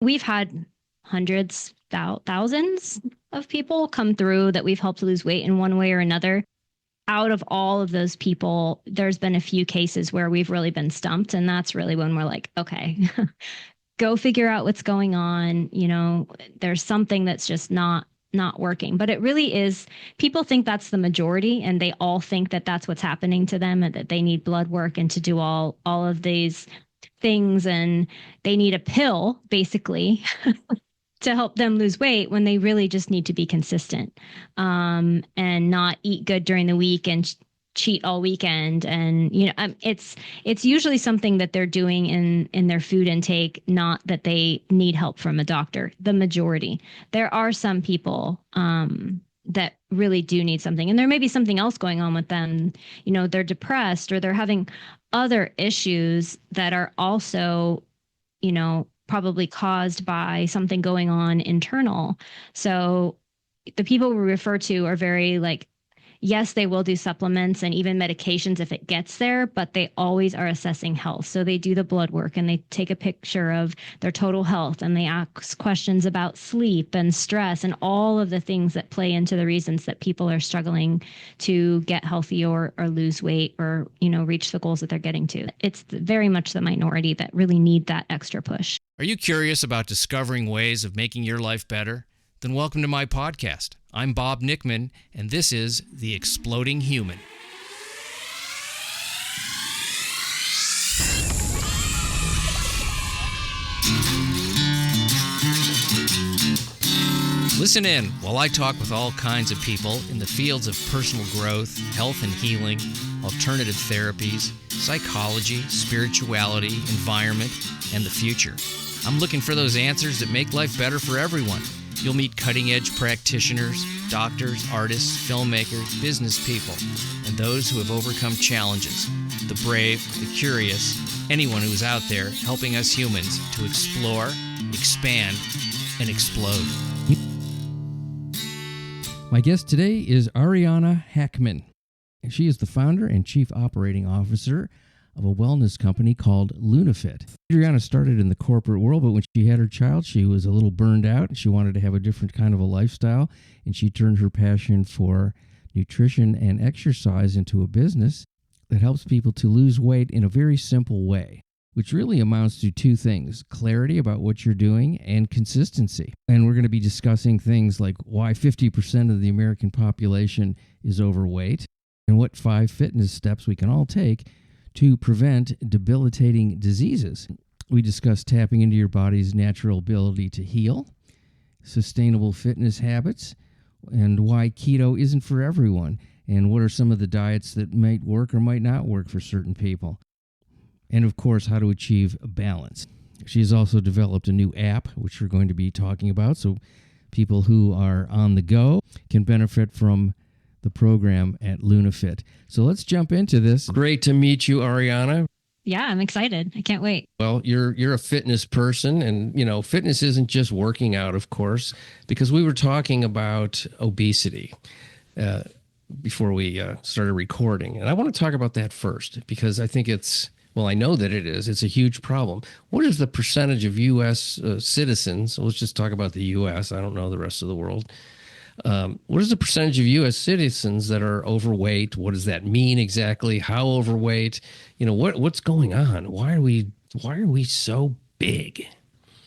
we've had hundreds, thousands of people come through that we've helped lose weight in one way or another. Out of all of those people, there's been a few cases where we've really been stumped. And that's really when we're like, okay, go figure out what's going on. There's something that's just not working. But it really is, people think that's the majority, and they all think that that's what's happening to them, and that they need blood work and to do all of these things, and they need a pill basically to help them lose weight, when they really just need to be consistent, and not eat good during the week and cheat all weekend. And it's usually something that they're doing in their food intake, not that they need help from a doctor. The majority. There are some people that really do need something, and there may be something else going on with them. They're depressed, or they're having other issues that are also probably caused by something going on internal. So the people we refer to are very like, yes, they will do supplements and even medications if it gets there, but they always are assessing health. So they do the blood work, and they take a picture of their total health, and they ask questions about sleep and stress and all of the things that play into the reasons that people are struggling to get healthy or lose weight, or, reach the goals that they're getting to. It's very much the minority that really need that extra push. Are you curious about discovering ways of making your life better? Then welcome to my podcast. I'm Bob Nickman, and this is The Exploding Human. Listen in while I talk with all kinds of people in the fields of personal growth, health and healing, alternative therapies, psychology, spirituality, environment, and the future. I'm looking for those answers that make life better for everyone. You'll meet cutting-edge practitioners, doctors, artists, filmmakers, business people, and those who have overcome challenges. The brave, the curious, anyone who is out there helping us humans to explore, expand, and explode. My guest today is Ariana Hakman. She is the founder and chief operating officer of a wellness company called LunaFit. Ariana started in the corporate world, but when she had her child, she was a little burned out. She wanted to have a different kind of a lifestyle, and she turned her passion for nutrition and exercise into a business that helps people to lose weight in a very simple way, which really amounts to two things: clarity about what you're doing and consistency. And we're going to be discussing things like why 50% of the American population is overweight, and what 5 fitness steps we can all take to prevent debilitating diseases. We discuss tapping into your body's natural ability to heal, sustainable fitness habits, and why keto isn't for everyone, and what are some of the diets that might work or might not work for certain people. And of course, how to achieve balance. She has also developed a new app, which we're going to be talking about, so people who are on the go can benefit from the program at LunaFit. So let's jump into this. Great to meet you, Ariana. Yeah, I'm excited. I can't wait. Well, you're a fitness person, and fitness isn't just working out, of course, because we were talking about obesity before we started recording. And I want to talk about that first, because I think I know that it is. It's a huge problem. What is the percentage of U.S. citizens? Let's just talk about the U.S. I don't know the rest of the world. What is the percentage of U.S. citizens that are overweight? What does that mean exactly? How overweight? What's going on? Why are we so big?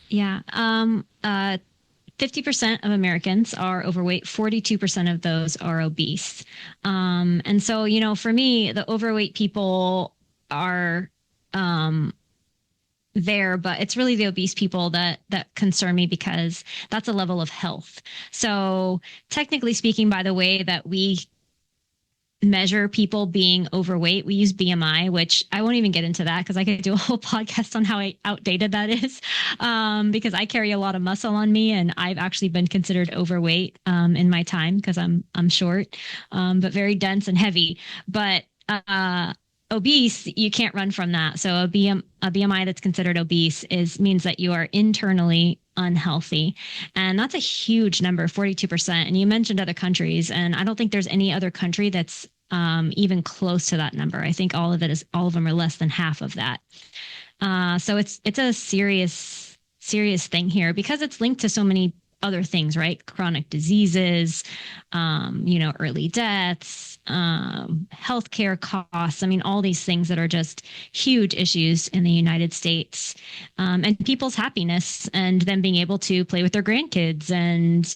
Yeah. 50% of Americans are overweight. 42% of those are obese. And so, for me, the overweight people are there, but it's really the obese people that concern me, because that's a level of health. So technically speaking, by the way that we measure people being overweight, we use BMI, which I won't even get into that because I could do a whole podcast on how outdated that is, because I carry a lot of muscle on me, and I've actually been considered overweight in my time because I'm short, but very dense and heavy. But obese, you can't run from that. So a BMI that's considered obese means that you are internally unhealthy. And that's a huge number, 42%. And you mentioned other countries, and I don't think there's any other country that's even close to that number. I think all of them are less than half of that. So it's a serious serious thing here because it's linked to so many other things, right? Chronic diseases, early deaths, healthcare costs. I mean, all these things that are just huge issues in the United States, and people's happiness and them being able to play with their grandkids and,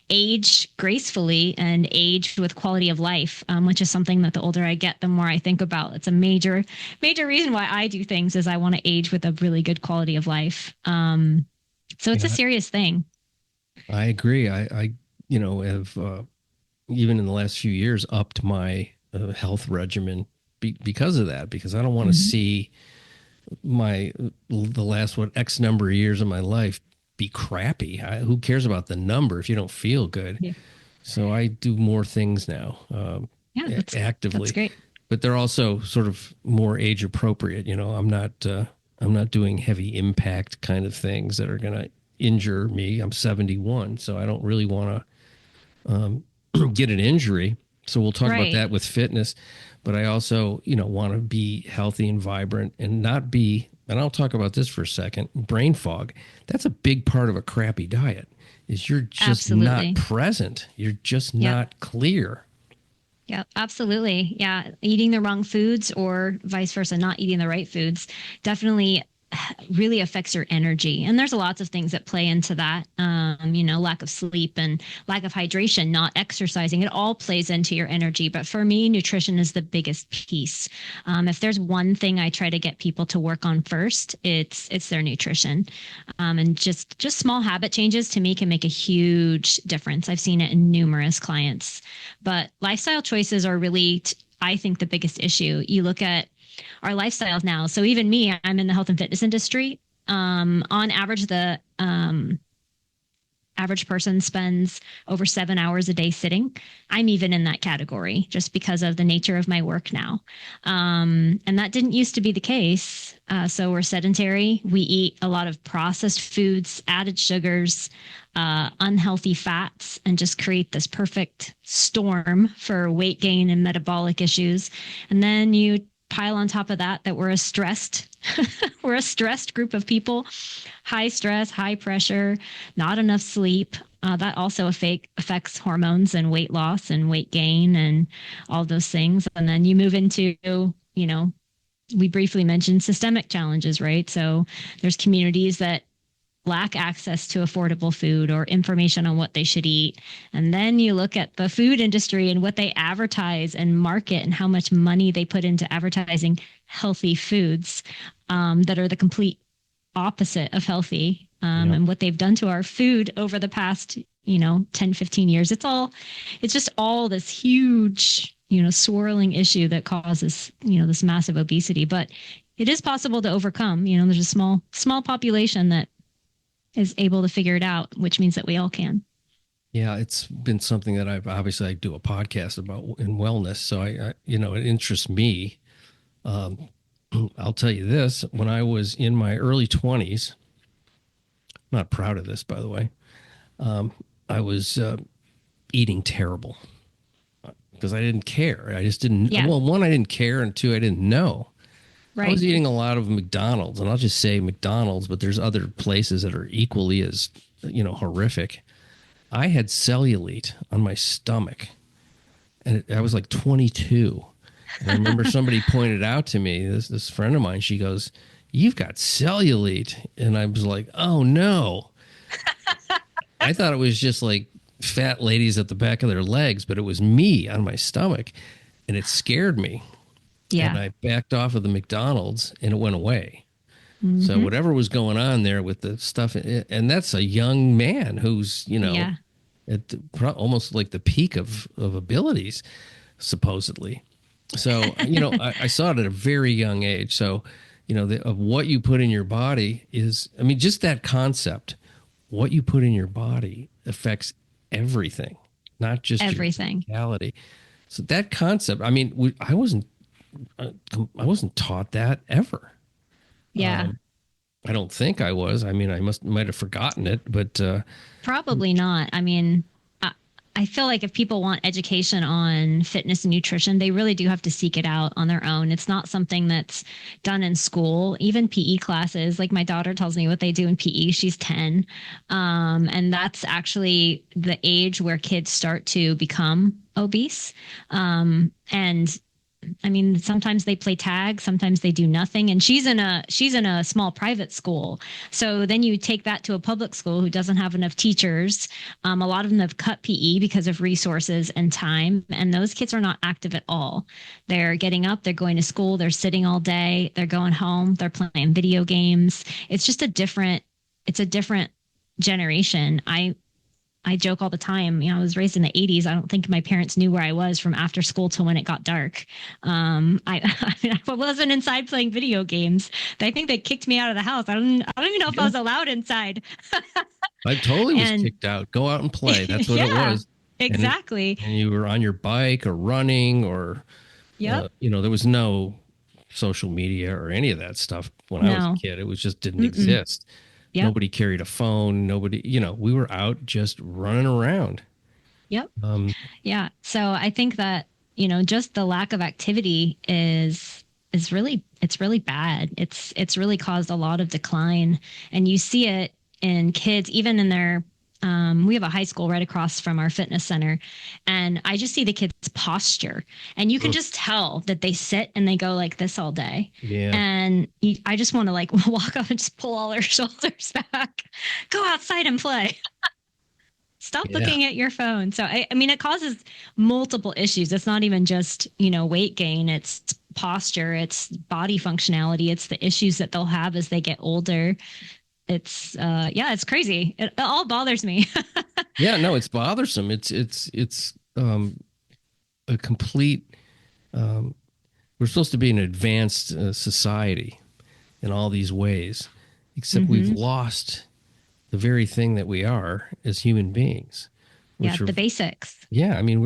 age gracefully and age with quality of life, which is something that the older I get, the more I think about. It's a major, major reason why I do things is I want to age with a really good quality of life. So it's a serious thing. I agree. I have even in the last few years upped my health regimen because of that. Because I don't want to see the last X number of years of my life be crappy. Who cares about the number if you don't feel good? Yeah. So I do more things now. Actively. That's great. But they're also sort of more age appropriate. I'm not doing heavy impact kind of things that are going to injure me. I'm 71, so I don't really want to get an injury. So we'll talk about that with fitness. But I also, want to be healthy and vibrant and not be, and I'll talk about this for a second, brain fog. That's a big part of a crappy diet is you're just not present. You're just not clear. Yeah, absolutely. Yeah. Eating the wrong foods or vice versa, not eating the right foods definitely really affects your energy. And there's lots of things that play into that. Lack of sleep and lack of hydration, not exercising, it all plays into your energy. But for me, nutrition is the biggest piece. If there's one thing I try to get people to work on first, it's their nutrition. And just small habit changes to me can make a huge difference. I've seen it in numerous clients, but lifestyle choices are really, I think, the biggest issue. You look at our lifestyles now. So even me, I'm in the health and fitness industry. On average, the average person spends over 7 hours a day sitting. I'm even in that category just because of the nature of my work now. And that didn't used to be the case. So we're sedentary. We eat a lot of processed foods, added sugars, unhealthy fats, and just create this perfect storm for weight gain and metabolic issues. And then you pile on top of that we're a stressed group of people, high stress, high pressure, not enough sleep. That also affects hormones and weight loss and weight gain and all those things. And then you move into, we briefly mentioned systemic challenges, right? So there's communities that lack access to affordable food or information on what they should eat. And then you look at the food industry and what they advertise and market and how much money they put into advertising healthy foods that are the complete opposite of healthy. And what they've done to our food over the past, 10, 15 years. It's just all this huge, swirling issue that causes, this massive obesity. But it is possible to overcome. There's a small population that is able to figure it out, which means that we all can. Yeah, it's been something that I do a podcast about in wellness. So it interests me. I'll tell you this, when I was in my early 20s, I'm not proud of this, by the way. I was eating terrible because I didn't care. I just didn't. Yeah. Well, one, I didn't care. And two, I didn't know. Right. I was eating a lot of McDonald's, and I'll just say McDonald's, but there's other places that are equally as, horrific. I had cellulite on my stomach, and I was like 22. And I remember somebody pointed out to me, this friend of mine, she goes, "You've got cellulite." And I was like, "Oh, no." I thought it was just like fat ladies at the back of their legs, but it was me on my stomach, and it scared me. Yeah. And I backed off of the McDonald's and it went away. Mm-hmm. So whatever was going on there with the stuff, and that's a young man who's, at almost like the peak of abilities, supposedly. So, I saw it at a very young age. So, of what you put in your body is, just that concept, what you put in your body affects everything, not just everything. Your physicality. So that concept, I wasn't taught that ever. Yeah. I don't think I was. I might have forgotten it, but probably not. I feel like if people want education on fitness and nutrition, they really do have to seek it out on their own. It's not something that's done in school. Even PE classes, like my daughter tells me what they do in PE. She's 10. And that's actually the age where kids start to become obese. And I mean, sometimes they play tag, sometimes they do nothing. And she's in a small private school. So then you take that to a public school who doesn't have enough teachers. A lot of them have cut PE because of resources and time. And those kids are not active at all. They're getting up, they're going to school, they're sitting all day, they're going home, they're playing video games. It's a different generation. I joke all the time. I was raised in the 80s. I don't think my parents knew where I was from after school till when it got dark. I wasn't inside playing video games. I think they kicked me out of the house. I don't even know if I was allowed inside. I totally was kicked out. Go out and play. That's what it was. Exactly. And you were on your bike or running or, there was no social media or any of that stuff when I was a kid. It was just didn't exist. Yep. Nobody carried a phone. Nobody, we were out just running around. Yep. Yeah. So I think that, just the lack of activity is really bad. It's really caused a lot of decline, and you see it in kids, even in their, we have a high school right across from our fitness center, and I just see the kids' posture, and you can just tell that they sit and they go like this all day. Yeah. And I just want to like walk up and just pull all their shoulders back, go outside and play. Stop looking at your phone. So, I mean, it causes multiple issues. It's not even just, weight gain. It's posture. It's body functionality. It's the issues that they'll have as they get older. It's it's crazy. It all bothers me. Yeah, no, it's bothersome. It's a complete, we're supposed to be an advanced society in all these ways, except we've lost the very thing that we are as human beings. Yeah, the basics. Yeah, I mean,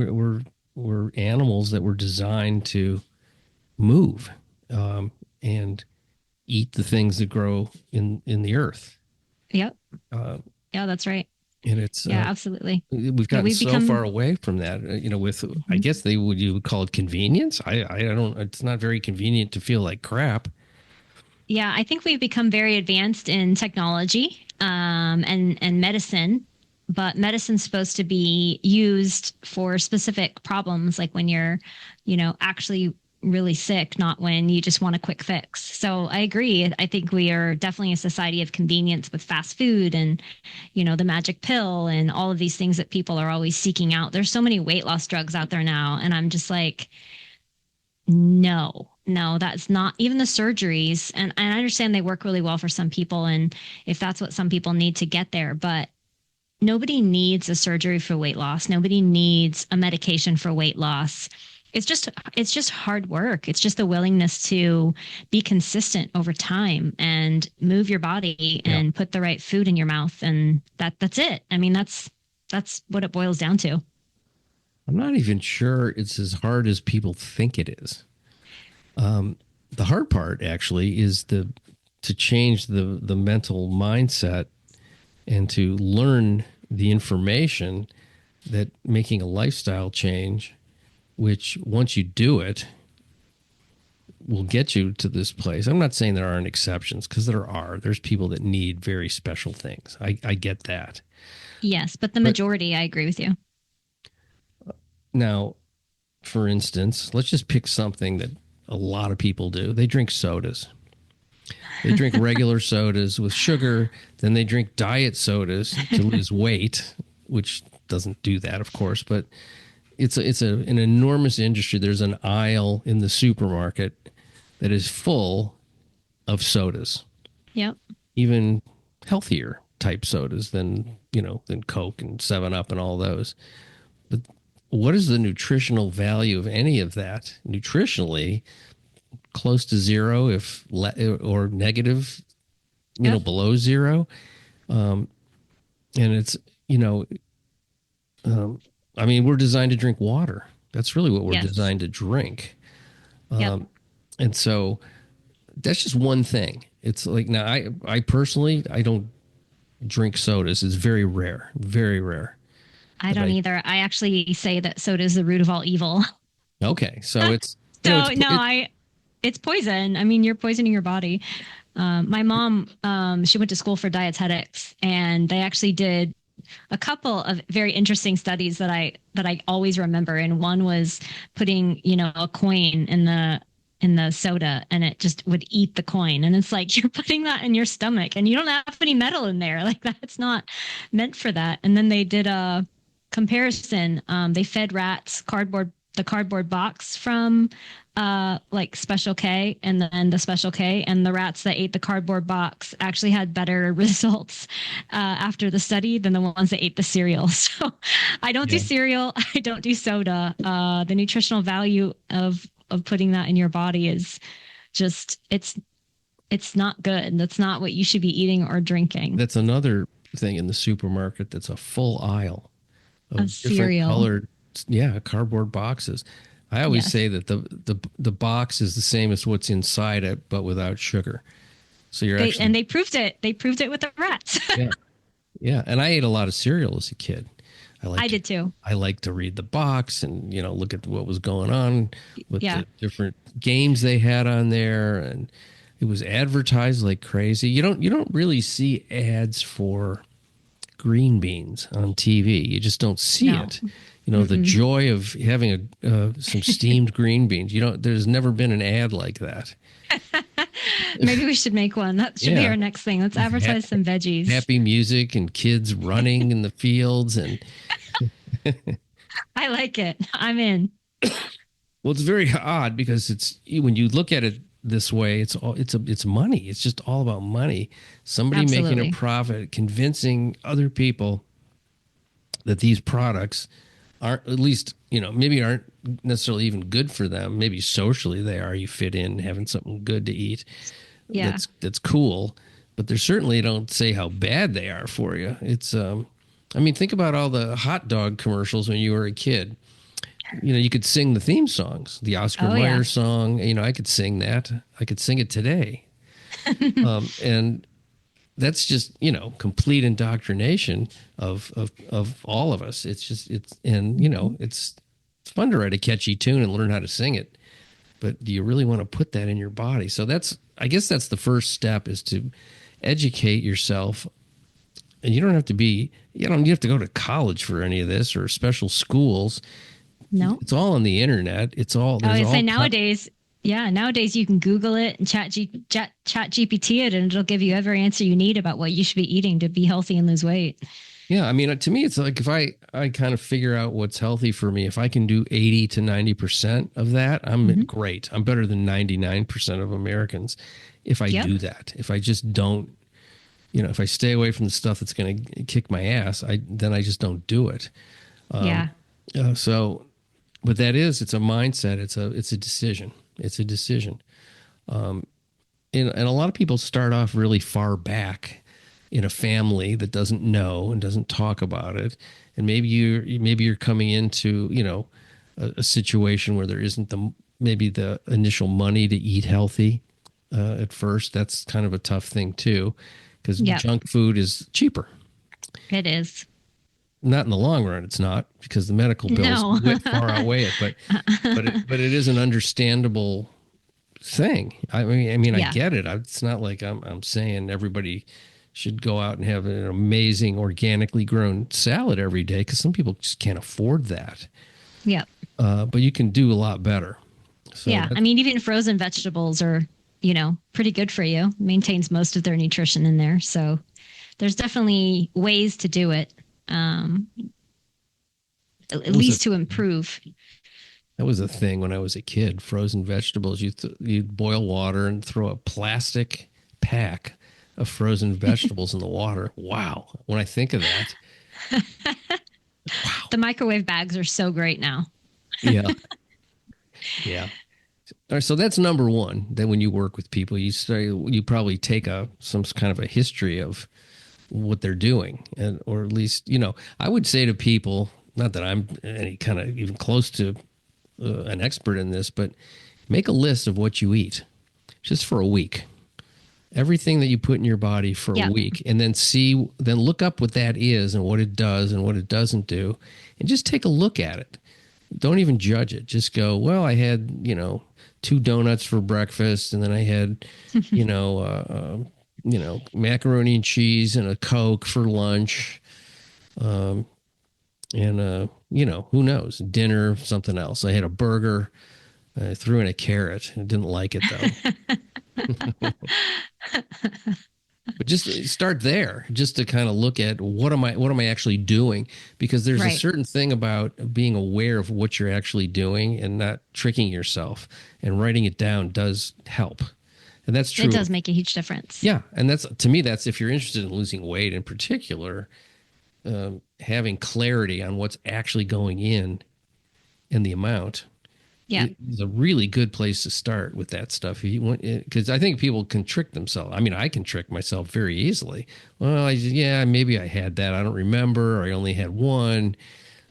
we're animals that were designed to move and eat the things that grow in the earth. Yep. Yeah, that's right. And it's absolutely. We've gotten so far away from that. With I guess you would call it convenience. I don't. It's not very convenient to feel like crap. Yeah, I think we've become very advanced in technology and medicine, but medicine's supposed to be used for specific problems, like when you're, actually really sick, not when you just want a quick fix. So I agree. I think we are definitely a society of convenience with fast food and, the magic pill and all of these things that people are always seeking out. There's so many weight loss drugs out there now. And I'm just like, no, that's not even the surgeries. And I understand they work really well for some people. And if that's what some people need to get there, but nobody needs a surgery for weight loss. Nobody needs a medication for weight loss. It's just hard work. It's just the willingness to be consistent over time and move your body and put the right food in your mouth. And that's it. I mean, that's what it boils down to. I'm not even sure it's as hard as people think it is. The hard part actually is to change the mental mindset and to learn the information that making a lifestyle change, which once you do it, will get you to this place. I'm not saying there aren't exceptions, because there are. There's people that need very special things. I get that. Yes, but the majority, I agree with you. Now, for instance, let's just pick something that a lot of people do. They drink sodas. They drink regular sodas with sugar. Then they drink diet sodas to lose weight, which doesn't do that, of course, but it's an enormous industry. There's an aisle in the supermarket that is full of sodas. Yep. Even healthier type sodas than Coke and 7-Up and all those. But what is the nutritional value of any of that? Nutritionally, close to zero, or negative, below zero. And it's, I mean, we're designed to drink water. That's really what we're designed to drink. And so that's just one thing. It's like, now I personally, I don't drink sodas. It's very rare, very rare. I don't either. I actually say that soda is the root of all evil. Okay, so it's So it's poison. I mean, you're poisoning your body. My mom, she went to school for dietetics, and they actually did a couple of very interesting studies that I always remember. And one was putting, a coin in the soda, and it just would eat the coin. And it's like you're putting that in your stomach, and you don't have any metal in there. Like that's not meant for that. And then they did a comparison. They fed rats the cardboard box from like Special K, and then the Special K, and the rats that ate the cardboard box actually had better results after the study than the ones that ate the cereal. So I don't do cereal. I don't do soda. The nutritional value of putting that in your body is just it's not good. That's not what you should be eating or drinking. That's another thing in the supermarket. That's a full aisle of different cereal. colored, cardboard boxes. I always say that the box is the same as what's inside it, but without sugar. So and they proved it. They proved it with the rats. Yeah. And I ate a lot of cereal as a kid. I did too. I liked to read the box and look at what was going on with the different games they had on there, and it was advertised like crazy. You don't really see ads for green beans on TV. You just don't see it. The joy of having some steamed green beans. There's never been an ad like that. Maybe we should make one. That should be our next thing. Let's advertise some veggies. Happy music and kids running in the fields, and I like it. I'm in. Well, it's very odd because when you look at it this way, it's money. It's just all about money. Somebody making a profit, convincing other people that these products aren't, at least, maybe aren't necessarily even good for them. Maybe socially they are. You fit in having something good to eat. Yeah. That's cool. But they certainly don't say how bad they are for you. It's, think about all the hot dog commercials when you were a kid. You could sing the theme songs, the Oscar Mayer song. I could sing that. I could sing it today. And that's just, complete indoctrination of all of us. It's fun to write a catchy tune and learn how to sing it. But do you really want to put that in your body? So I guess that's the first step, is to educate yourself. And you don't have to go to college for any of this or special schools. No, it's all on the internet. It's all. I would say nowadays. Nowadays you can Google it and chat GPT it, and it'll give you every answer you need about what you should be eating to be healthy and lose weight. Yeah, to me, it's like if I kind of figure out what's healthy for me, if I can do 80 to 90% of that, I'm great. I'm better than 99% of Americans if I do that. If I just don't, if I stay away from the stuff that's going to kick my ass, then I just don't do it. But it's a mindset. It's a decision. It's a decision. And a lot of people start off really far back in a family that doesn't know and doesn't talk about it. And maybe you're coming into, a situation where there isn't the initial money to eat healthy at first. That's kind of a tough thing too, because junk food is cheaper. It is. Not in the long run, it's not, because the medical bills far outweigh it. But it is an understandable thing. I get it. It's not like I'm saying everybody should go out and have an amazing organically grown salad every day, because some people just can't afford that. Yeah. But you can do a lot better. So even frozen vegetables are, pretty good for you. Maintains most of their nutrition in there. So there's definitely ways to do it. At least to improve. That was a thing when I was a kid. Frozen vegetables, you'd boil water and throw a plastic pack of frozen vegetables in the water. Wow. When I think of that. Wow. The microwave bags are so great now. Yeah. Yeah. All right, so that's number one. Then when you work with people, you probably take some kind of a history of what they're doing, or at least, I would say to people, not that I'm any kind of even close to an expert in this, but make a list of what you eat just for a week. everything that you put in your body for a Yep. week, and then look up what that is and what it does and what it doesn't do, and just take a look at it. Don't even judge it. Just go, well, I had, 2 donuts for breakfast, and then I had, macaroni and cheese and a Coke for lunch. Who knows? Dinner, something else. I had a burger. I threw in a carrot. I didn't like it though. But just start there, just to kind of look at what am I actually doing? Because there's a certain thing about being aware of what you're actually doing and not tricking yourself, and writing it down does help. And that's true. It does make a huge difference. Yeah. And to me, that's if you're interested in losing weight in particular, having clarity on what's actually going in and the amount. Yeah, is a really good place to start with that stuff. If you want, because I think people can trick themselves. I mean, I can trick myself very easily. Well, maybe I had that. I don't remember. Or I only had one,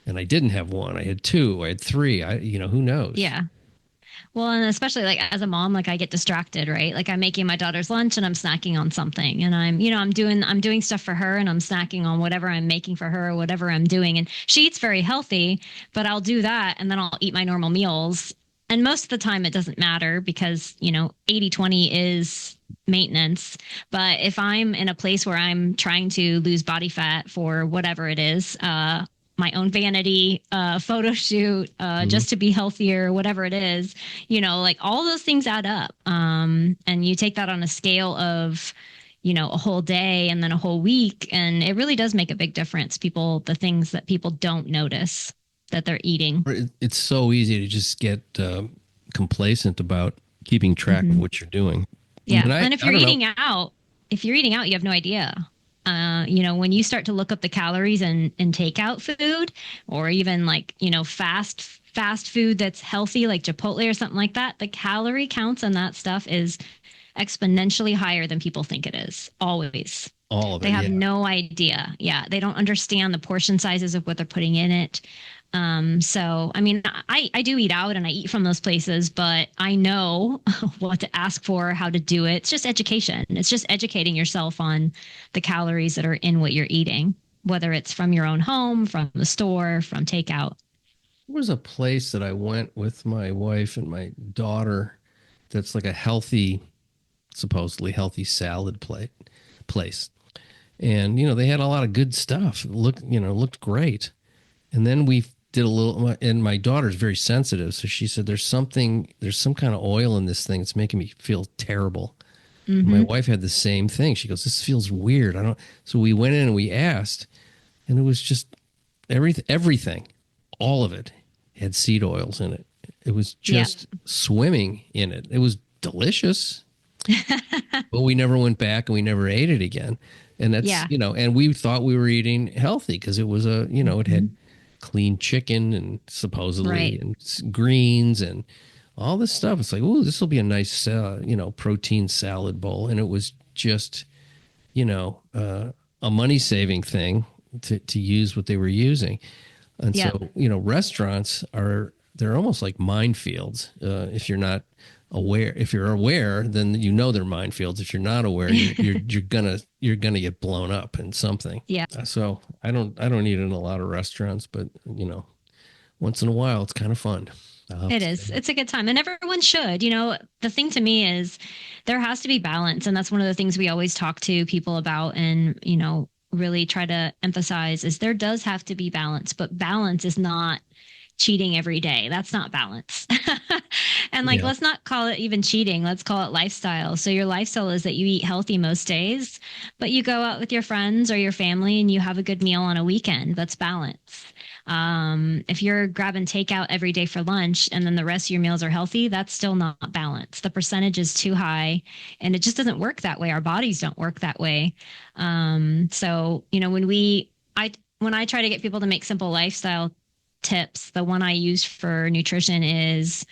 and I didn't have one. I had 2. I had 3. Who knows? yeah. Well, and especially like as a mom, like I get distracted, right? Like I'm making my daughter's lunch and I'm snacking on something, and I'm doing stuff for her, and I'm snacking on whatever I'm making for her or whatever I'm doing. And she eats very healthy, but I'll do that and then I'll eat my normal meals. And most of the time it doesn't matter because, 80-20 is maintenance. But if I'm in a place where I'm trying to lose body fat for whatever it is, my own vanity, photo shoot, just to be healthier, whatever it is, like all those things add up. And you take that on a scale of, a whole day and then a whole week. And it really does make a big difference. The things that people don't notice that they're eating. It's so easy to just get complacent about keeping track of what you're doing. Yeah. And if you're eating out, you have no idea. When you start to look up the calories in takeout food, or even like, fast food that's healthy, like Chipotle or something like that, the calorie counts on that stuff is exponentially higher than people think it is. Always. All of it. They have no idea. Yeah. They don't understand the portion sizes of what they're putting in it. So, I mean, I do eat out and I eat from those places, but I know what to ask for, how to do it. It's just education. It's just educating yourself on the calories that are in what you're eating, whether it's from your own home, from the store, from takeout. There was a place that I went with my wife and my daughter that's like a supposedly healthy salad place. And, they had a lot of good stuff. Looked great. And then we did a little, and my daughter's very sensitive. So she said, there's some kind of oil in this thing. It's making me feel terrible. Mm-hmm. My wife had the same thing. She goes, this feels weird. So we went in and we asked, and it was just everything, all of it had seed oils in it. It was just swimming in it. It was delicious, but we never went back and we never ate it again. And that's, and we thought we were eating healthy because it was it had clean chicken and supposedly and greens and all this stuff. It's like, oh, this will be a nice, protein salad bowl. And it was just, a money saving thing to use what they were using. And so, restaurants they're almost like minefields. If you're not aware, if you're aware, then they're minefields. If you're not aware, you're gonna get blown up in something. Yeah. So I don't eat in a lot of restaurants, but once in a while it's kind of fun. It is. It's a good time, and everyone should. The thing to me is there has to be balance, and that's one of the things we always talk to people about, and really try to emphasize is there does have to be balance, but balance is not cheating every day. That's not balance. And let's not call it even cheating. Let's call it lifestyle. So your lifestyle is that you eat healthy most days, but you go out with your friends or your family and you have a good meal on a weekend. That's balance. If you're grabbing takeout every day for lunch and then the rest of your meals are healthy, that's still not balanced. The percentage is too high and it just doesn't work that way. Our bodies don't work that way. So, when I try to get people to make simple lifestyle tips, the one I use for nutrition is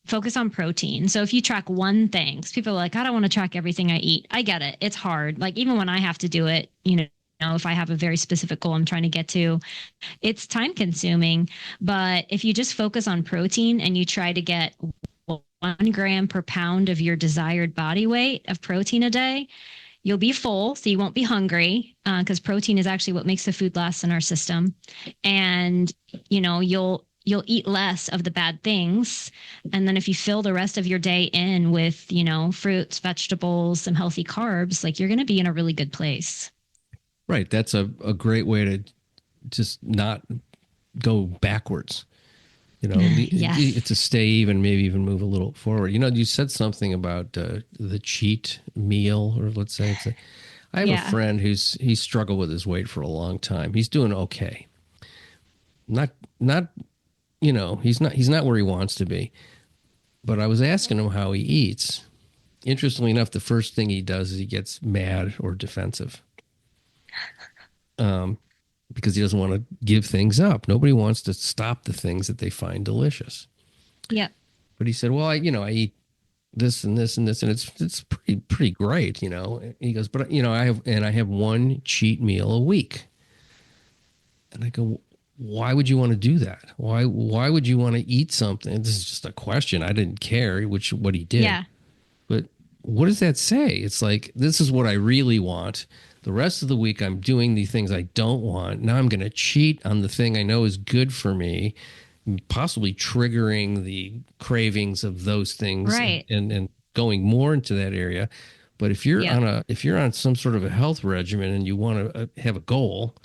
focus on protein. So if you track one thing, because people are like, I don't want to track everything I eat. I get it. It's hard. Like even when I have to do it, if I have a very specific goal I'm trying to get to, it's time consuming. But if you just focus on protein and you try to get 1 gram per pound of your desired body weight of protein a day, you'll be full, so you won't be hungry, because protein is actually what makes the food last in our system. And you'll eat less of the bad things. And then if you fill the rest of your day in with, fruits, vegetables, some healthy carbs, like you're going to be in a really good place. Right. That's a great way to just not go backwards. Yes. To stay even, maybe even move a little forward. You said something about the cheat meal, or let's say I have a friend he's struggled with his weight for a long time. He's doing okay. Not he's not where he wants to be. But I was asking him how he eats. Interestingly enough, the first thing he does is he gets mad or defensive. Because he doesn't want to give things up. Nobody wants to stop the things that they find delicious. Yeah. But he said, well, I eat this and this and this, and it's pretty great, And he goes, but I have one cheat meal a week. And I go, why would you want to do that? Why would you want to eat something? This is just a question. I didn't care what he did. Yeah. But what does that say? It's like, this is what I really want. The rest of the week, I'm doing the things I don't want. Now I'm going to cheat on the thing I know is good for me, possibly triggering the cravings of those things, right, and going more into that area. But if you're on some sort of a health regimen and you want to have a goal,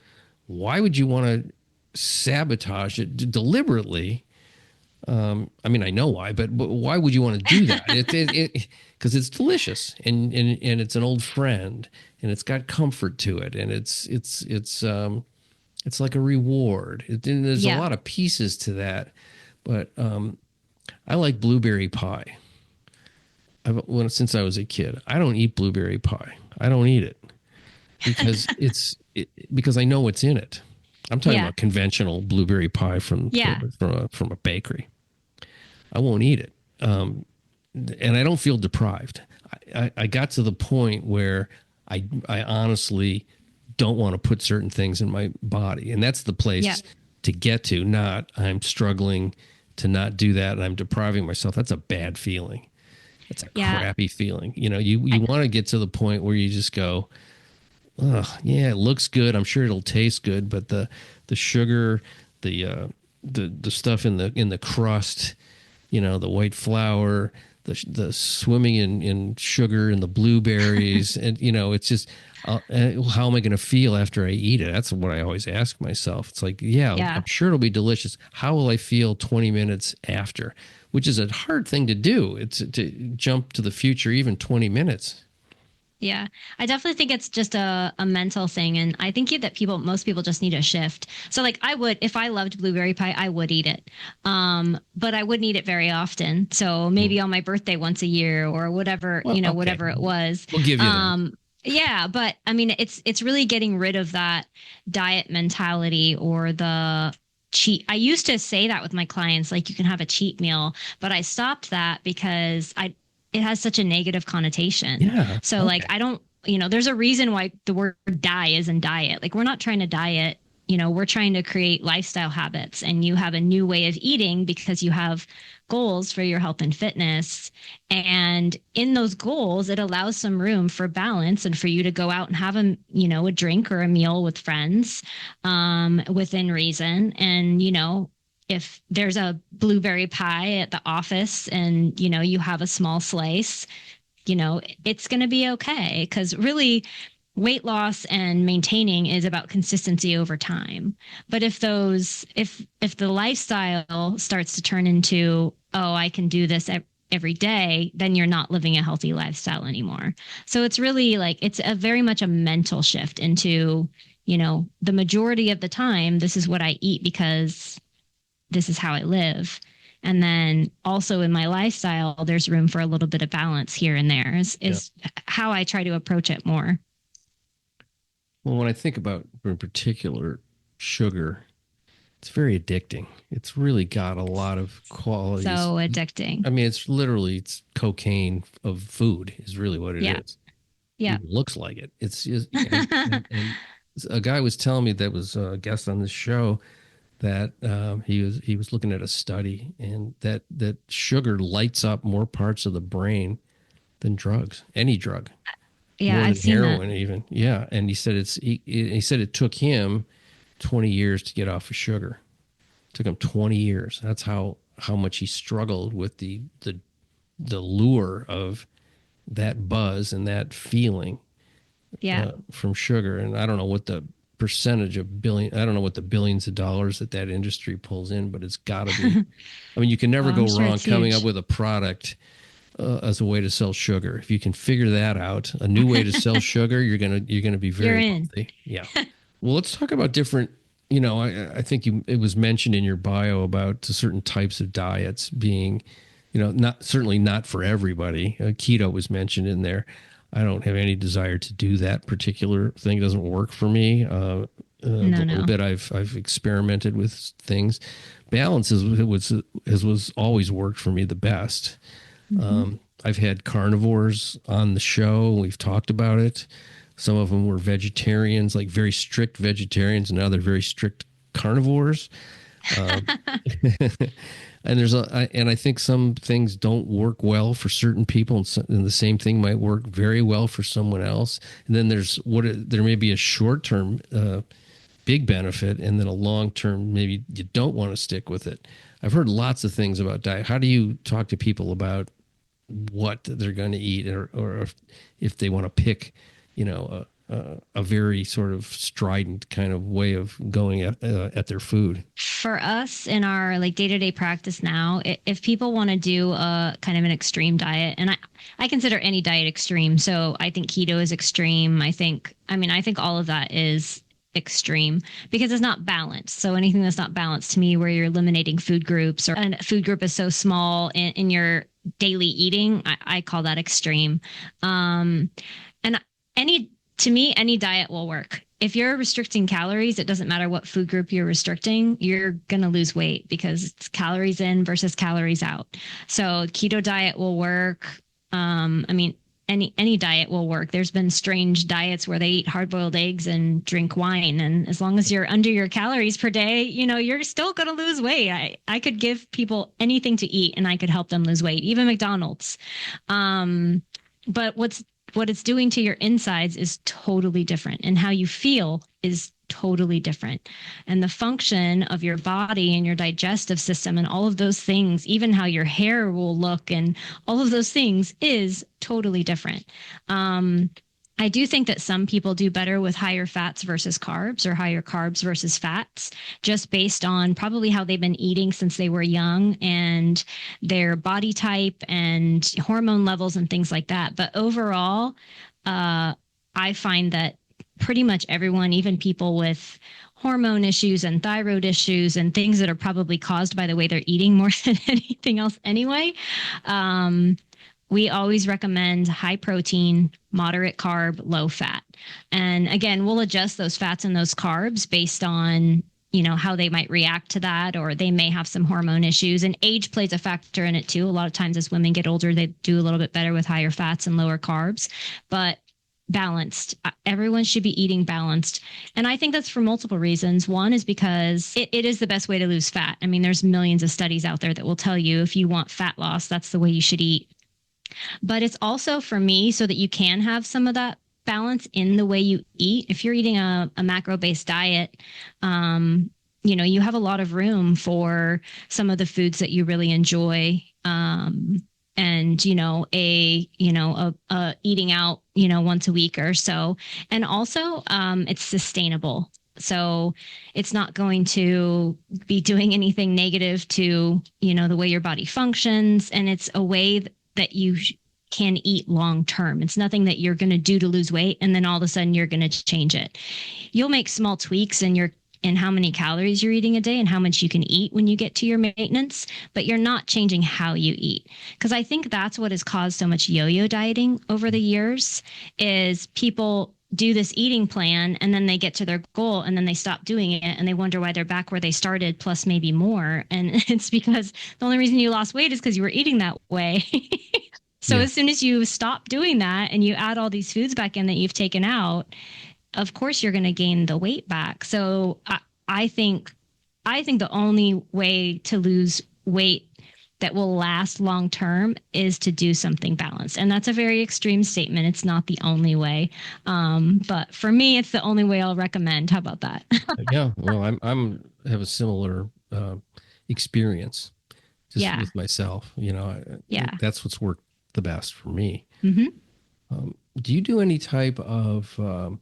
why would you want to sabotage it deliberately? I mean, I know why, but why would you want to do that? Because it's delicious and it's an old friend and it's got comfort to it, and it's like a reward. There's a lot of pieces to that, but I like blueberry pie. Since I was a kid, I don't eat blueberry pie. I don't eat it because because I know what's in it. I'm talking about conventional blueberry pie from a bakery. I won't eat it. And I don't feel deprived. I got to the point where I honestly don't want to put certain things in my body. And that's the place to get to, not I'm struggling to not do that and I'm depriving myself. That's a bad feeling. That's a crappy feeling. You want to get to the point where you just go, oh, yeah, it looks good. I'm sure it'll taste good, but the sugar, the stuff in the crust, the white flour, the swimming in sugar and the blueberries, and it's just how am I going to feel after I eat it? That's what I always ask myself. It's like, I'm sure it'll be delicious. How will I feel 20 minutes after? Which is a hard thing to do. It's to jump to the future, even 20 minutes. Yeah, I definitely think it's just a mental thing. And I think that most people just need a shift. So like if I loved blueberry pie, I would eat it. But I wouldn't eat it very often. So maybe on my birthday once a year or whatever, whatever it was. We'll give you that. Yeah, but I mean, it's really getting rid of that diet mentality or the cheat. I used to say that with my clients, like you can have a cheat meal, but I stopped that because it has such a negative connotation. Yeah. So like, I don't, there's a reason why the word die is in diet. Like we're not trying to diet, we're trying to create lifestyle habits, and you have a new way of eating because you have goals for your health and fitness. And in those goals, it allows some room for balance and for you to go out and have a drink or a meal with friends, within reason. And, if there's a blueberry pie at the office and, you have a small slice, it's going to be okay. Because really, weight loss and maintaining is about consistency over time. But if the lifestyle starts to turn into, oh, I can do this every day, then you're not living a healthy lifestyle anymore. So it's really like, it's very much a mental shift into, the majority of the time, this is what I eat because this is how I live. And then also in my lifestyle, there's room for a little bit of balance here and there is how I try to approach it more. Well, when I think about, in particular, sugar, it's very addicting. It's really got a lot of qualities. So addicting. I mean, it's cocaine of food is really what it is. Yeah. It looks like it. It's just, and a guy was telling me that was a guest on this show that he was looking at a study, and that sugar lights up more parts of the brain than drugs, any drug, Yeah, more I've than seen that. heroin even. Yeah, and he said he said it took him 20 years to get off of sugar. It took him 20 years. That's how much he struggled with the lure of that buzz and that feeling Yeah. from sugar. And I don't know what the percentage of I don't know what the billions of dollars that industry pulls in, but it's got to be. I mean, you can never Oh, go I'm sure wrong it's coming huge. up with a product as a way to sell sugar. If you can figure that out, a new way to sell sugar, you're gonna be You're very in. wealthy. Yeah. Well, let's talk about different. I think it was mentioned in your bio about certain types of diets being, certainly not for everybody. Keto was mentioned in there. I don't have any desire to do that particular thing. It doesn't work for me. The little bit I've experimented with things. Balance was always worked for me the best. I've had carnivores on the show. We've talked about it. Some of them were vegetarians, like very strict vegetarians, and now they're very strict carnivores. And I think some things don't work well for certain people, and the same thing might work very well for someone else. And then there may be a short term big benefit, and then a long term maybe you don't want to stick with it. I've heard lots of things about diet. How do you talk to people about what they're going to eat, or if they want to pick, a very sort of strident kind of way of going at their food? For us in our like day-to-day practice now, if people want to do a kind of an extreme diet, and I consider any diet extreme. So I think keto is extreme. I think all of that is extreme because it's not balanced. So anything that's not balanced to me, where you're eliminating food groups, or a food group is so small in your daily eating, I call that extreme. And to me, any diet will work. If you're restricting calories, it doesn't matter what food group you're restricting, you're going to lose weight because it's calories in versus calories out. So keto diet will work. Any diet will work. There's been strange diets where they eat hard-boiled eggs and drink wine. And as long as you're under your calories per day, you're still going to lose weight. I could give people anything to eat and I could help them lose weight, even McDonald's. But what it's doing to your insides is totally different, and how you feel is totally different. And the function of your body and your digestive system and all of those things, even how your hair will look and all of those things, is totally different. I do think that some people do better with higher fats versus carbs, or higher carbs versus fats, just based on probably how they've been eating since they were young and their body type and hormone levels and things like that. But overall, I find that pretty much everyone, even people with hormone issues and thyroid issues and things that are probably caused by the way they're eating more than anything else anyway, we always recommend high protein, moderate carb, low fat. And again, we'll adjust those fats and those carbs based on, how they might react to that, or they may have some hormone issues. And age plays a factor in it too. A lot of times as women get older, they do a little bit better with higher fats and lower carbs. But balanced. Everyone should be eating balanced. And I think that's for multiple reasons. One is because it is the best way to lose fat. I mean, there's millions of studies out there that will tell you if you want fat loss, that's the way you should eat. But it's also for me so that you can have some of that balance in the way you eat. If you're eating a macro-based diet, you have a lot of room for some of the foods that you really enjoy. And eating out, once a week or so. And also, it's sustainable. So it's not going to be doing anything negative to, the way your body functions. And it's a way that you can eat long term. It's nothing that you're going to do to lose weight, and then all of a sudden you're going to change it. You'll make small tweaks in how many calories you're eating a day and how much you can eat when you get to your maintenance, but you're not changing how you eat. Because I think that's what has caused so much yo-yo dieting over the years, is people do this eating plan and then they get to their goal and then they stop doing it and they wonder why they're back where they started, plus maybe more. And it's because the only reason you lost weight is because you were eating that way. So As soon as you stop doing that and you add all these foods back in that you've taken out, of course you're going to gain the weight back. So I think I think the only way to lose weight that will last long term is to do something balanced. And that's a very extreme statement. It's not the only way. But for me, it's the only way I'll recommend. How about that? Yeah. Well, I'm have a similar experience just Yeah. with myself. Yeah. That's what's worked the best for me. Mm-hmm. Do you do any type of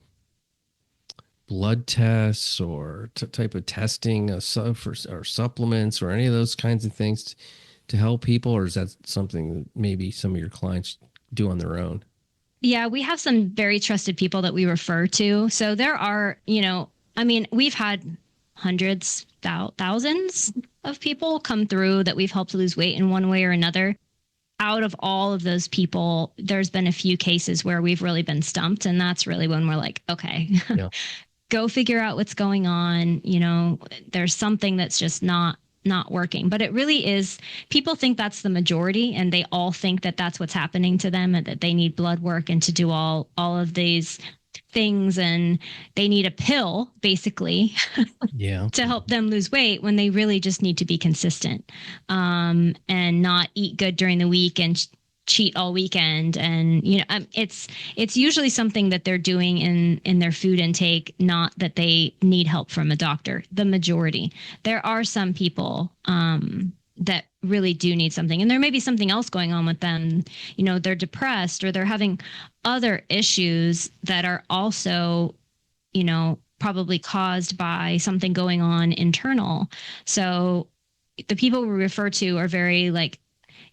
blood tests or type of testing or supplements or any of those kinds of things to help people, or is that something that maybe some of your clients do on their own? Yeah, we have some very trusted people that we refer to. So there are, we've had hundreds, thousands of people come through that we've helped lose weight in one way or another. Out of all of those people, there's been a few cases where we've really been stumped. And that's really when we're like, okay, Yeah. go figure out what's going on. There's something that's just not working. But it really is, people think that's the majority, and they all think that that's what's happening to them, and that they need blood work and to do all of these things, and they need a pill basically Yeah. to help them lose weight, when they really just need to be consistent, and not eat good during the week and cheat all weekend. And it's usually something that they're doing in their food intake, not that they need help from a doctor. The majority. There are some people that really do need something, and there may be something else going on with them. They're depressed, or they're having other issues that are also probably caused by something going on internal. So the people we refer to are very like,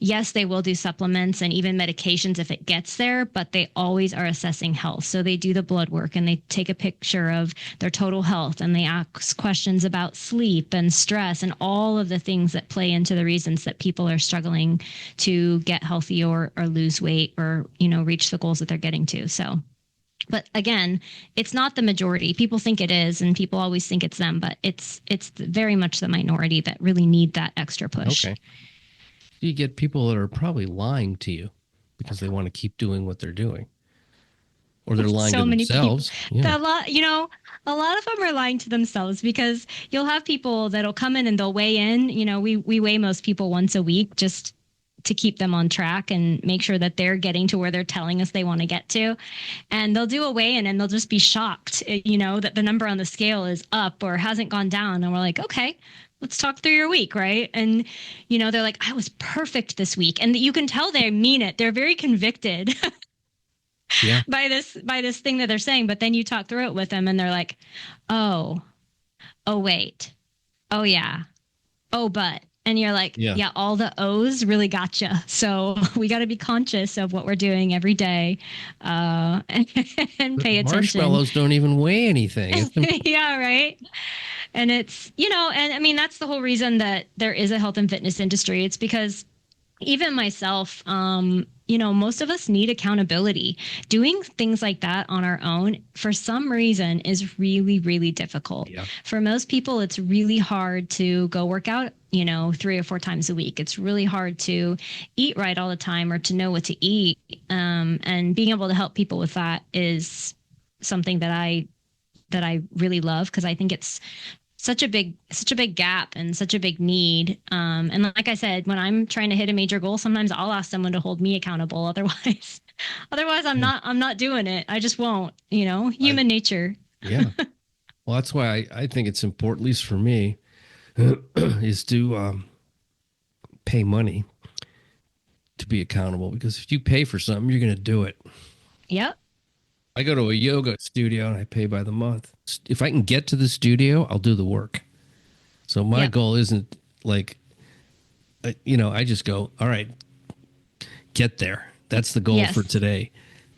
yes, they will do supplements and even medications if it gets there, but they always are assessing health. So they do the blood work, and they take a picture of their total health, and they ask questions about sleep and stress and all of the things that play into the reasons that people are struggling to get healthy or lose weight, or, reach the goals that they're getting to. So, but again, it's not the majority. People think it is, and people always think it's them, but it's very much the minority that really need that extra push. Okay. You get people that are probably lying to you because they want to keep doing what they're doing, or they're lying to themselves. Yeah. A lot of them are lying to themselves, because you'll have people that'll come in and they'll weigh in. We weigh most people once a week just to keep them on track and make sure that they're getting to where they're telling us they want to get to. And they'll do a weigh-in, and they'll just be shocked, that the number on the scale is up or hasn't gone down. And we're like, okay, let's talk through your week, right? And, they're like, I was perfect this week. And you can tell they mean it. They're very convicted Yeah. by this thing that they're saying. But then you talk through it with them, and they're like, oh, wait. Oh, yeah. Oh, but. And you're like, yeah, all the O's really gotcha. So we got to be conscious of what we're doing every day, and pay attention. Marshmallows don't even weigh anything. Yeah, right. And it's, and I mean, that's the whole reason that there is a health and fitness industry. It's because even myself, most of us need accountability. Doing things like that on our own, for some reason, is really, really difficult. Yeah. For most people, it's really hard to go work out, 3 or 4 times a week. It's really hard to eat right all the time, or to know what to eat. And being able to help people with that is something that I really love, because I think it's such a big gap and such a big need. And like I said, when I'm trying to hit a major goal, sometimes I'll ask someone to hold me accountable. Otherwise I'm not doing it. I just won't, human nature. Yeah. Well, that's why I think it's important, at least for me, is to pay money to be accountable, because if you pay for something, you're going to do it. Yep. I go to a yoga studio and I pay by the month. If I can get to the studio, I'll do the work. So my goal isn't like, I just go, all right, get there. That's the goal for today.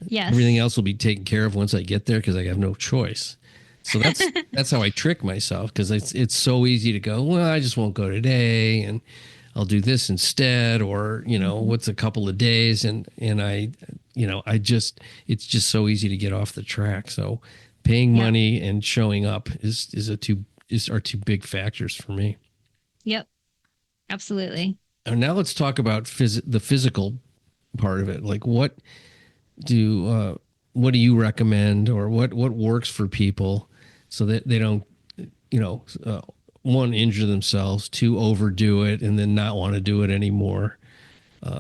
Yes. Everything else will be taken care of once I get there, because I have no choice. So that's how I trick myself, because it's so easy to go, well, I just won't go today, and I'll do this instead, or what's a couple of days, and it's just so easy to get off the track. So paying money and showing up are two big factors for me. Yep. Absolutely. And now let's talk about the physical part of it. Like, what do you recommend, or what works for people so that they don't one, injure themselves, two, overdo it, and then not want to do it anymore.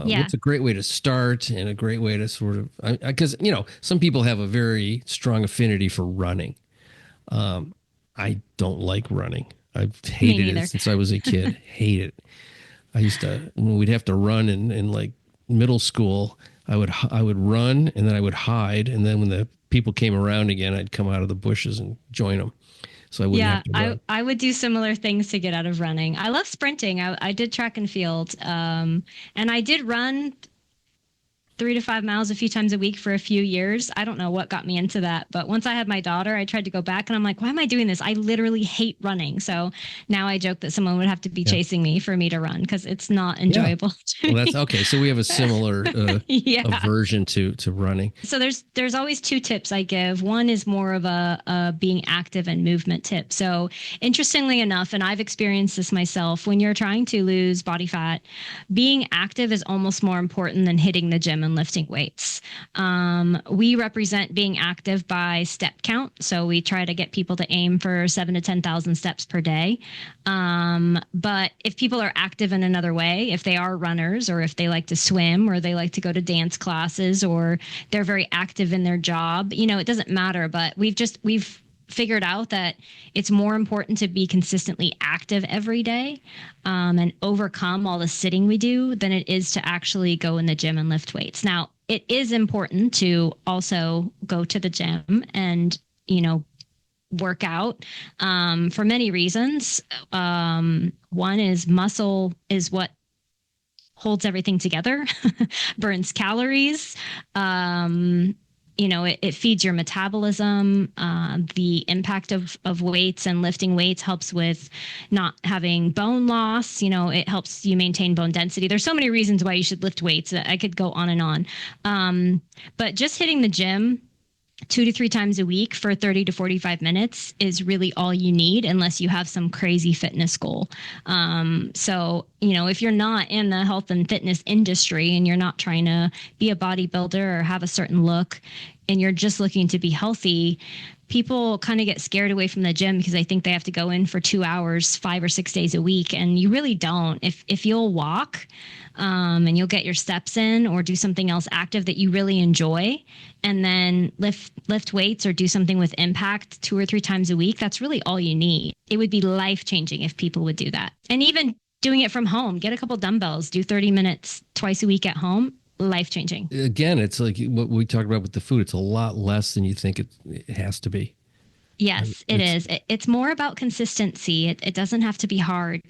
Yeah. What's a great way to start and a great way to sort of, because, some people have a very strong affinity for running. I don't like running. I've hated it since I was a kid. Hate it. I used to, when we'd have to run in like middle school, I would run and then I would hide. And then when the people came around again, I'd come out of the bushes and join them. So I wouldn't have to run. I would do similar things to get out of running. I love sprinting. I did track and field. And I did run 3 to 5 miles a few times a week for a few years. I don't know what got me into that, but once I had my daughter, I tried to go back and I'm like, why am I doing this? I literally hate running. So now I joke that someone would have to be chasing me for me to run because it's not enjoyable. Well, that's okay. So we have a similar aversion to running. So there's always two tips I give. One is more of a being active and movement tip. So interestingly enough, and I've experienced this myself, when you're trying to lose body fat, being active is almost more important than hitting the gym and lifting weights. We represent being active by step count. So we try to get people to aim for 7,000 to 10,000 steps per day. But if people are active in another way, if they are runners or if they like to swim or they like to go to dance classes or they're very active in their job, it doesn't matter. But we've figured out that it's more important to be consistently active every day and overcome all the sitting we do than it is to actually go in the gym and lift weights. Now, it is important to also go to the gym and, work out for many reasons. One is muscle is what holds everything together, burns calories. It feeds your metabolism. The impact of weights and lifting weights helps with not having bone loss. It helps you maintain bone density. There's so many reasons why you should lift weights that I could go on and on. But just hitting the gym 2 to 3 times a week for 30 to 45 minutes is really all you need unless you have some crazy fitness goal. So, if you're not in the health and fitness industry and you're not trying to be a bodybuilder or have a certain look and you're just looking to be healthy, people kind of get scared away from the gym because they think they have to go in for 2 hours, 5 or 6 days a week. And you really don't. If you'll walk and you'll get your steps in or do something else active that you really enjoy and then lift weights or do something with impact 2 or 3 times a week, that's really all you need. It would be life-changing if people would do that. And even doing it from home, get a couple dumbbells, do 30 minutes twice a week at home. Life-changing. Again, it's like what we talked about with the food. It's a lot less than you think it has to be. Yes, it is. It's more about consistency. It doesn't have to be hard.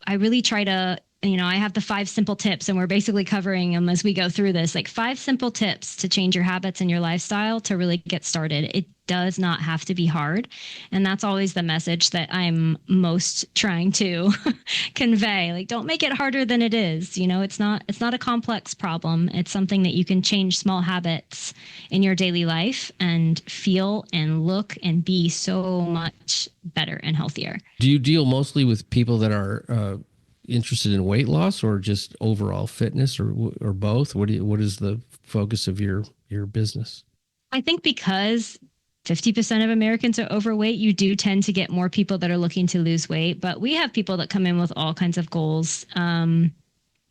I really try to, I have the 5 simple tips and we're basically covering them as we go through this, like 5 simple tips to change your habits and your lifestyle to really get started. It does not have to be hard. And that's always the message that I'm most trying to convey. Like, don't make it harder than it is. It's not a complex problem. It's something that you can change small habits in your daily life and feel and look and be so much better and healthier. Do you deal mostly with people that are interested in weight loss or just overall fitness or both? What is the focus of your business? I think because 50% of Americans are overweight, you do tend to get more people that are looking to lose weight, but we have people that come in with all kinds of goals.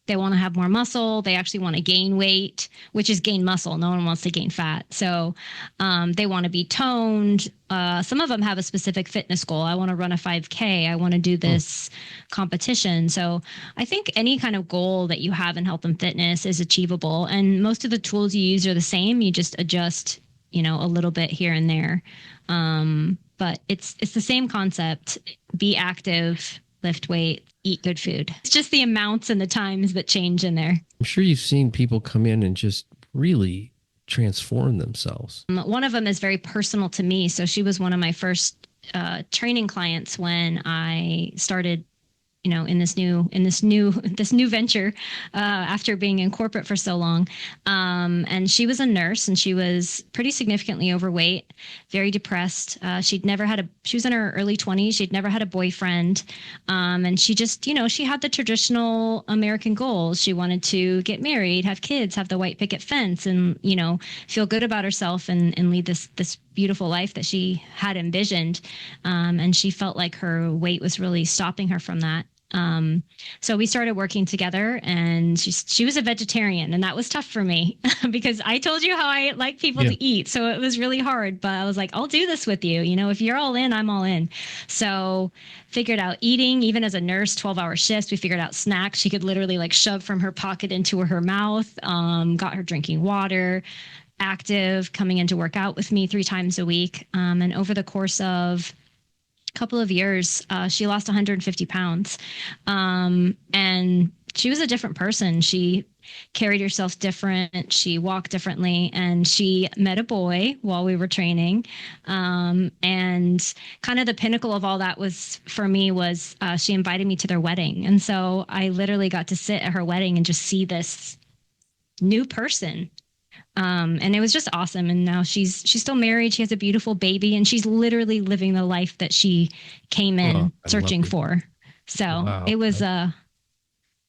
They want to have more muscle. They actually want to gain weight, which is gain muscle. No one wants to gain fat. So they want to be toned. Some of them have a specific fitness goal. I want to run a 5K. I want to do this competition. So I think any kind of goal that you have in health and fitness is achievable. And most of the tools you use are the same. You just adjust, a little bit here and there. But it's the same concept. Be active, lift weight, eat good food. It's just the amounts and the times that change in there. I'm sure you've seen people come in and just really transform themselves. One of them is very personal to me. So she was one of my first training clients when I started, in this new venture after being in corporate for so long. And she was a nurse and she was pretty significantly overweight, very depressed. She was in her early 20s. She'd never had a boyfriend. And she just, she had the traditional American goals. She wanted to get married, have kids, have the white picket fence and, feel good about herself and lead this beautiful life that she had envisioned. And she felt like her weight was really stopping her from that. So we started working together, and she was a vegetarian, and that was tough for me because I told you how I like people to eat. So it was really hard, but I was like, I'll do this with you. You know, if you're all in, I'm all in. So figured out eating, even as a nurse, 12-hour shifts. We figured out snacks she could literally like shove from her pocket into her mouth, got her drinking water, active, coming in to work out with me 3 times a week. And over the course of couple of years, she lost 150 pounds. And she was a different person. She carried herself different. She walked differently, and she met a boy while we were training. And kind of the pinnacle of all that was for me was she invited me to their wedding. And so I literally got to sit at her wedding and just see this new person. And it was just awesome. And now she's still married. She has a beautiful baby, and she's literally living the life that she came in searching for. So it was,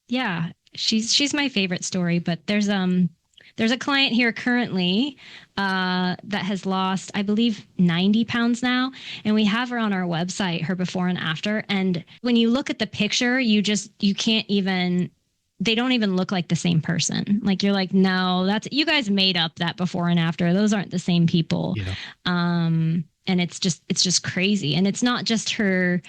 yeah, she's my favorite story. But there's a client here currently that has lost, I believe, 90 pounds now. And we have her on our website, her before and after. And when you look at the picture, you can't even, they don't even look like the same person. Like you're like, no, you guys made up that before and after. Those aren't the same people. Yeah. And it's just crazy. And it's not just her,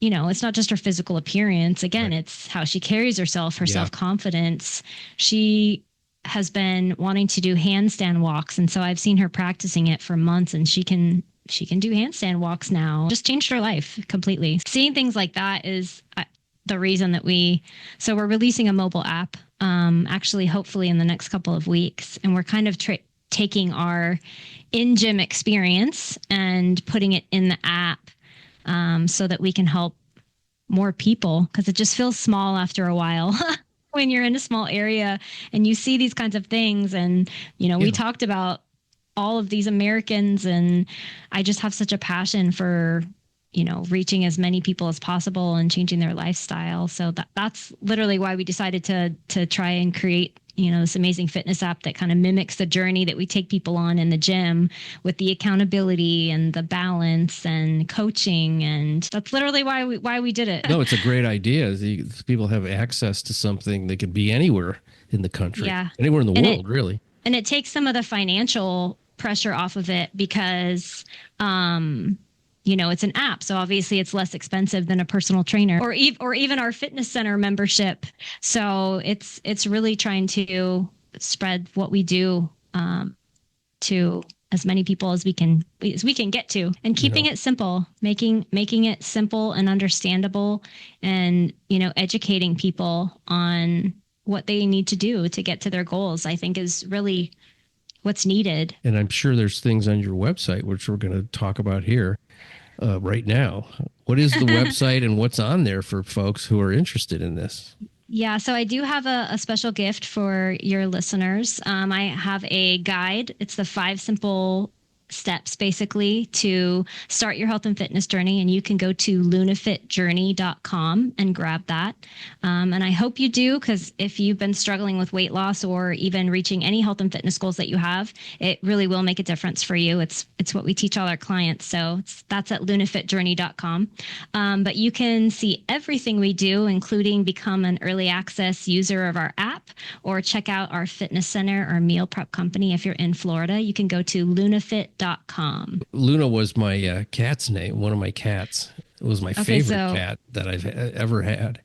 it's not just her physical appearance. Again, It's how she carries herself, her self-confidence. She has been wanting to do handstand walks. And so I've seen her practicing it for months, and she can do handstand walks now. Just changed her life completely. Seeing things like that is the reason that we're releasing a mobile app, actually, hopefully in the next couple of weeks. And we're kind of taking our in-gym experience and putting it in the app, so that we can help more people, because it just feels small after a while when you're in a small area and you see these kinds of things. And, we talked about all of these Americans, and I just have such a passion for reaching as many people as possible and changing their lifestyle. So that's literally why we decided to try and create, this amazing fitness app that kind of mimics the journey that we take people on in the gym, with the accountability and the balance and coaching. And that's literally why we did it. No, it's a great idea. People have access to something that could be anywhere in the country, anywhere in the world, really. And it takes some of the financial pressure off of it because, it's an app. So obviously it's less expensive than a personal trainer or even our fitness center membership. So it's really trying to spread what we do to as many people as we can get to, and keeping it simple, making it simple and understandable, and, educating people on what they need to do to get to their goals, I think is really what's needed. And I'm sure there's things on your website, which we're going to talk about here right now. What is the website and what's on there for folks who are interested in this? Yeah, so I do have a special gift for your listeners. I have a guide. It's the 5 simple steps basically to start your health and fitness journey, and you can go to lunafitjourney.com and grab that. And I hope you do, because if you've been struggling with weight loss or even reaching any health and fitness goals that you have, it really will make a difference for you. It's what we teach all our clients. So that's at lunafitjourney.com. But you can see everything we do, including become an early access user of our app, or check out our fitness center or meal prep company. If you're in Florida, you can go to lunafit.com. Luna was my cat's name, one of my cats. It was my favorite cat that I've ever had.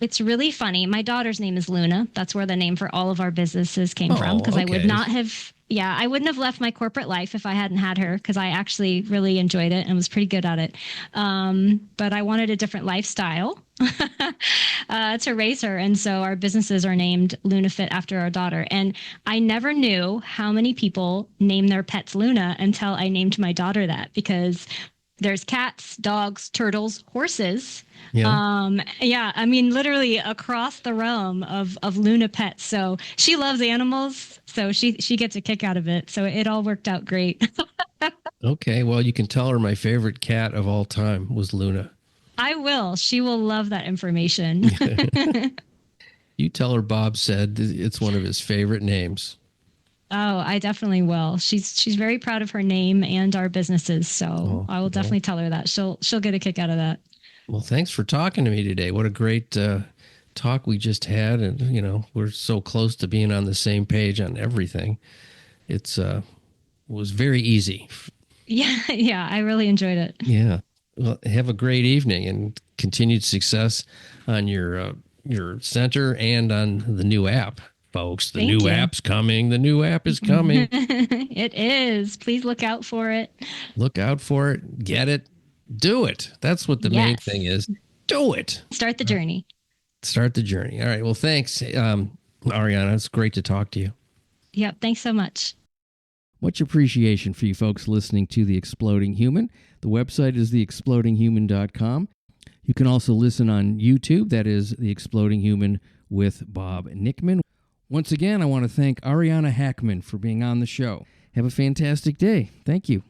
It's really funny. My daughter's name is Luna. That's where the name for all of our businesses came from, because I would not have, I wouldn't have left my corporate life if I hadn't had her, because I actually really enjoyed it and was pretty good at it. But I wanted a different lifestyle to raise her. And so our businesses are named LunaFit after our daughter. And I never knew how many people name their pets Luna until I named my daughter that, because there's cats, dogs, turtles, horses. Yeah. I mean, literally across the realm of Luna pets. So she loves animals. So she gets a kick out of it. So it all worked out great. Okay. Well, you can tell her my favorite cat of all time was Luna. I will. She will love that information. You tell her Bob said it's one of his favorite names. Oh, I definitely will. She's very proud of her name and our businesses, so I will definitely tell her that. She'll get a kick out of that. Well, thanks for talking to me today. What a great talk we just had, and we're so close to being on the same page on everything. It's was very easy. Yeah, I really enjoyed it. Yeah. Well, have a great evening and continued success on your center and on the new app, folks. The new app's coming. The new app is coming. It is. Please look out for it. Look out for it. Get it. Do it. That's what the main thing is. Do it. Start the journey. Start the journey. All right. Well, thanks, Ariana. It's great to talk to you. Yep. Thanks so much. Much appreciation for you folks listening to The Exploding Human. The website is theexplodinghuman.com. You can also listen on YouTube. That is The Exploding Human with Bob Nickman. Once again, I want to thank Ariana Hakman for being on the show. Have a fantastic day. Thank you.